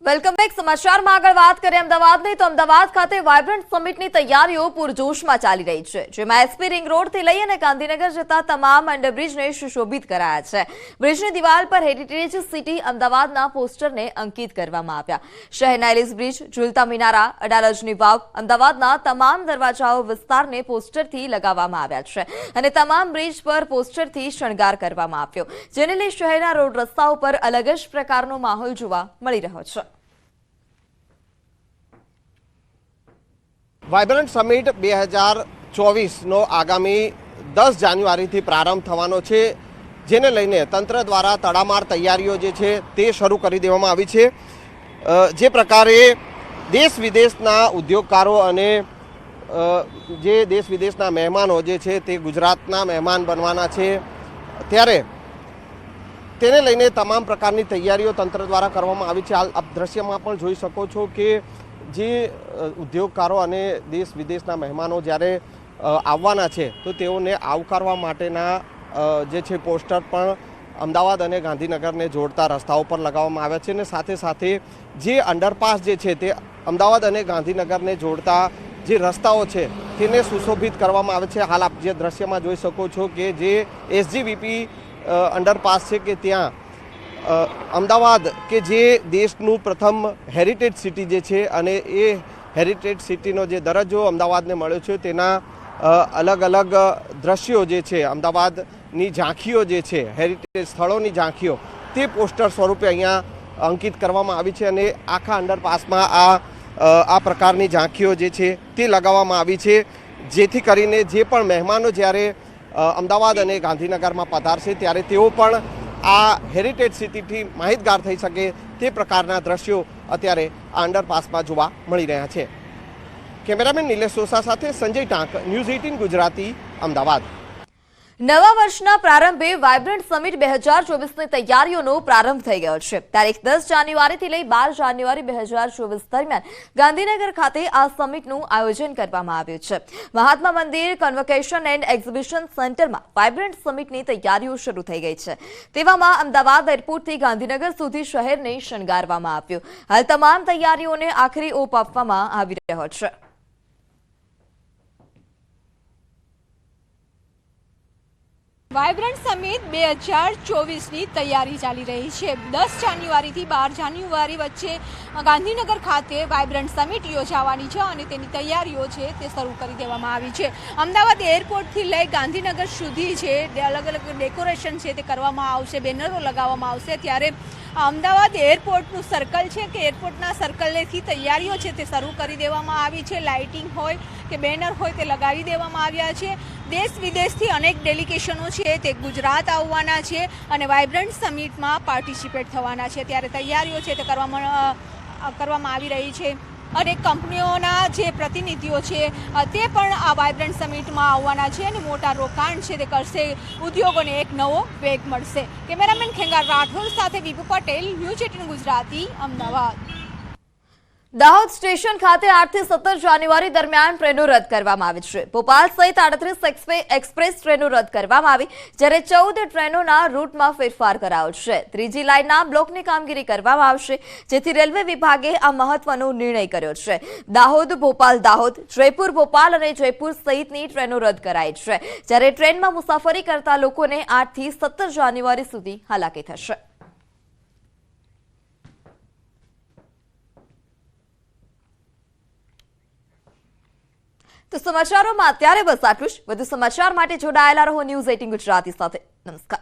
Welcome back. સમાચારમાં આગળ વાત કરીએ અમદાવાદની તો અમદાવાદ ખાતે વાઇબ્રન્ટ સમિટની તૈયારીઓ પૂરજોશમાં ચાલી રહી છે, જેમાં એસપી રિંગ રોડથી લઈ અને ગાંધીનગર જતા તમામ અંડરબ્રિજને સુશોભિત કરાયા છે. બ્રિજની દિવાલ પર હેરિટેજ સિટી અમદાવાદના પોસ્ટરને અંકિત કરવામાં આવ્યા. શહેરના એલિસ બ્રિજ, ઝૂલતા મિનારા, અડાલજની વાવ, અમદાવાદના તમામ દરવાજાઓ વિસ્તારને પોસ્ટરથી લગાવવામાં આવ્યા છે અને તમામ બ્રિજ પર પોસ્ટરથી શણગાર કરવામાં આવ્યો, જેને લઈ શહેરના રોડ રસ્તાઓ પર અલગ જ પ્રકારનો માહોલ જોવા મળી રહ્યો છે. વાઇબ્રન્ટ સમિટ 2024નો આગામી 10 જાન્યુઆરીથી પ્રારંભ થવાનો છે, જેને લઈને તંત્ર દ્વારા તડામાર તૈયારીઓ જે છે તે શરૂ કરી દેવામાં આવી છે. જે પ્રકારે દેશ વિદેશના ઉદ્યોગકારો અને જે દેશ વિદેશના મહેમાનો જે છે તે ગુજરાતના મહેમાન બનવાના છે, ત્યારે તેને લઈને તમામ પ્રકારની તૈયારીઓ તંત્ર દ્વારા કરવામાં આવી છે. હાલ આપ દ્રશ્યમાં પણ જોઈ શકો છો કે જે ઉદ્યોગકારો અને દેશ વિદેશના મહેમાનો જ્યારે આવવાના છે તો તેઓને આવકારવા માટેના જે છે પોસ્ટર પણ અમદાવાદ અને ગાંધીનગરને જોડતા રસ્તાઓ પર લગાવવામાં આવ્યા છે અને સાથે સાથે જે અંડરપાસ જે છે તે અમદાવાદ અને ગાંધીનગરને જોડતા જે રસ્તાઓ છે તેને સુશોભિત કરવામાં આવે છે. હાલ આપ જે દ્રશ્યમાં જોઈ શકો છો કે જે એસજીવીપી અંડરપાસ છે કે ત્યાં અમદાવાદ કે જે દેશનું પ્રથમ હેરિટેજ સિટી જે છે અને એ હેરિટેજ સિટીનો જે દરજ્જો અમદાવાદને મળ્યો છે તેના અલગ અલગ દ્રશ્યો જે છે, અમદાવાદની ઝાંખીઓ જે છે, હેરિટેજ સ્થળોની ઝાંખીઓ, તે પોસ્ટર સ્વરૂપે અહીંયા અંકિત કરવામાં આવી છે અને આખા અંડરપાસમાં આ પ્રકારની ઝાંખીઓ જે છે તે લગાવવામાં આવી છે, જેથી કરીને જે પણ મહેમાનો જ્યારે અમદાવાદ અને ગાંધીનગરમાં પધારશે ત્યારે તેઓ પણ આ હેરિટેજ સિટીથી માહિતગાર થઈ શકે તે પ્રકારના દ્રશ્યો અત્યારે આ અંડરપાસમાં જોવા મળી રહ્યા છે. કેમેરામેન નિલેશ સોસા સાથે સંજય ટાંક, ન્યૂઝ 18 ગુજરાતી, અમદાવાદ. નવા વર્ષના પ્રારંભે વાઇબ્રન્ટ સમિટ 2024ની તૈયારીઓનો પ્રારંભ થઈ ગયો છે. તારીખ 10 જાન્યુઆરીથી લઈ 12 જાન્યુઆરી 2024 દરમિયાન ગાંધીનગર ખાતે આ સમિટનું આયોજન કરવામાં આવ્યું છે. Mahatma Mandir convocation and exhibition સેન્ટરમાં વાઇબ્રન્ટ સમિટની તૈયારીઓ શરૂ થઈ ગઈ છે. તેવામાં અમદાવાદ એરપોર્ટથી ગાંધીનગર સુધી શહેરને શણગારવામાં આવ્યું. હાલ તમામ તૈયારીઓને આખરી ઓપ આપવામાં આવી રહ્યો છે. વાઇબ્રન્ટ સમિટ 2024ની તૈયારી ચાલી રહી છે. 10 જાન્યુઆરીથી 12 જાન્યુઆરી વચ્ચે ગાંધીનગર ખાતે વાઇબ્રન્ટ સમિટ યોજાવાની છે અને તેની તૈયારીઓ છે તે શરૂ કરી દેવામાં આવી છે. અમદાવાદ એરપોર્ટથી લઈ ગાંધીનગર સુધી છે અલગ અલગ ડેકોરેશન છે તે કરવામાં આવશે, બેનરો લગાવવામાં આવશે. ત્યારે અમદાવાદ એરપોર્ટનું સર્કલ છે કે એરપોર્ટના સર્કલેથી તૈયારીઓ છે તે શરૂ કરી દેવામાં આવી છે. લાઇટિંગ હોય કે બેનર હોય તે લગાવી દેવામાં આવ્યા છે. દેશ વિદેશથી અનેક ડેલિગેશનો છે તે ગુજરાત આવવાના છે અને વાઇબ્રન્ટ સમિટમાં પાર્ટિસિપેટ થવાના છે. ત્યારે તૈયારીઓ છે તે કરવામાં આવી રહી છે. અનેક કંપનીઓના જે પ્રતિનિધિઓ છે તે પણ આ વાઇબ્રન્ટ સમિટમાં આવવાના છે અને મોટા રોકાણ છે તે કરશે. ઉદ્યોગોને એક નવો વેગ મળશે. કેમેરામેન ખેંગાર રાઠોડ સાથે વિપુ પટેલ, ન્યૂઝ 18 ગુજરાતી, અમદાવાદ. દાહોદ સ્ટેશન ખાતે 8 થી 17 જાન્યુઆરી દરમિયાન ટ્રેનો રદ કરવામાં આવી છે. ભોપાલ સહિત 38 એક્સપ્રેસ ટ્રેનો રદ કરવામાં આવી, જ્યારે 14 ટ્રેનોના રૂટમાં ફેરફાર કરાયો છે. ત્રીજી લાઇનના બ્લોકની કામગીરી કરવામાં આવશે, જેથી રેલવે વિભાગે આ મહત્વનો નિર્ણય કર્યો છે. દાહોદ, ભોપાલ, દાહોદ, જયપુર, ભોપાલ અને જયપુર સહિતની ટ્રેનો રદ કરાઈ છે, જ્યારે ટ્રેનમાં મુસાફરી કરતા લોકોને 8 થી 17 જાન્યુઆરી સુધી હાલાકી થશે. તો સમાચારોમાં અત્યારે બસ આટલું જ. વધુ સમાચાર માટે જોડાયેલા રહો ન્યૂઝ 18 ગુજરાતી સાથે. નમસ્કાર.